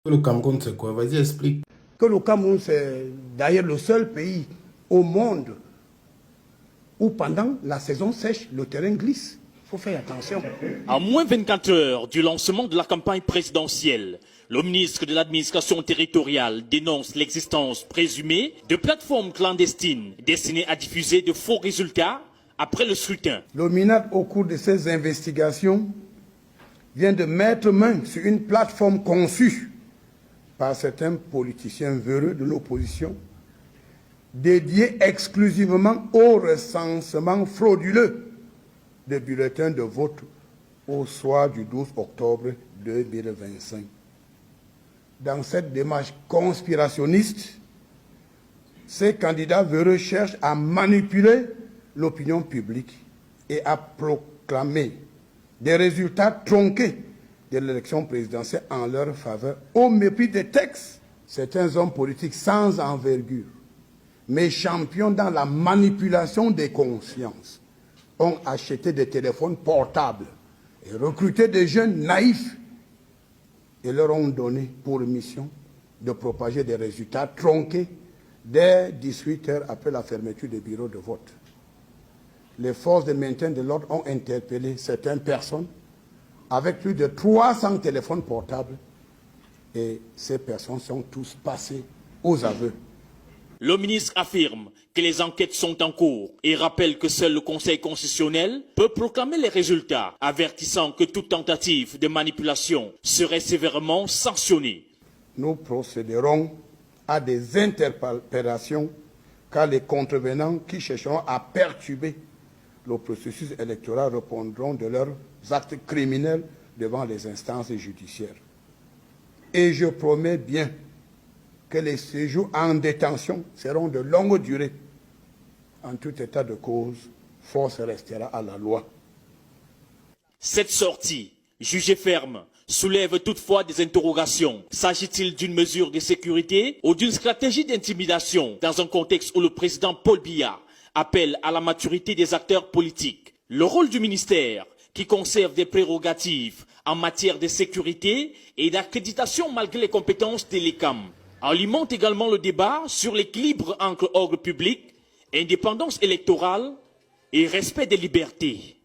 Le Cameroun, c'est quoi? Vas-y, explique. Que le Cameroun, c'est d'ailleurs le seul pays au monde où pendant la saison sèche, le terrain glisse. Il faut faire attention. À moins 24 heures du lancement de la campagne présidentielle, le ministre de l'administration territoriale dénonce l'existence présumée de plateformes clandestines destinées à diffuser de faux résultats après le scrutin. Le MINAD, au cours de ses investigations, vient de mettre main sur une plateforme conçue par certains politiciens véreux de l'opposition, dédiée exclusivement au recensement frauduleux des bulletins de vote au soir du 12 octobre 2025. Dans cette démarche conspirationniste, ces candidats véreux cherchent à manipuler l'opinion publique et à proclamer des résultats tronqués de l'élection présidentielle en leur faveur, au mépris des textes. Certains hommes politiques sans envergure, mais champions dans la manipulation des consciences, ont acheté des téléphones portables et recruté des jeunes naïfs et leur ont donné pour mission de propager des résultats tronqués dès 18 heures après la fermeture des bureaux de vote. Les forces de maintien de l'ordre ont interpellé certaines personnes avec plus de 300 téléphones portables et ces personnes sont tous passées aux aveux. Le ministre affirme que les enquêtes sont en cours et rappelle que seul le Conseil constitutionnel peut proclamer les résultats, avertissant que toute tentative de manipulation serait sévèrement sanctionnée. Nous procéderons à des interpellations car les contrevenants qui chercheront à perturber le processus électoral répondront de leurs actes criminels devant les instances judiciaires. Et je promets bien que les séjours en détention seront de longue durée. En tout état de cause, force restera à la loi. Cette sortie, jugée ferme, soulève toutefois des interrogations. S'agit-il d'une mesure de sécurité ou d'une stratégie d'intimidation dans un contexte où le président Paul Biya appelle à la maturité des acteurs politiques? Le rôle du ministère, qui conserve des prérogatives en matière de sécurité et d'accréditation malgré les compétences de l'ECAM, alimente également le débat sur l'équilibre entre ordre public, indépendance électorale et respect des libertés.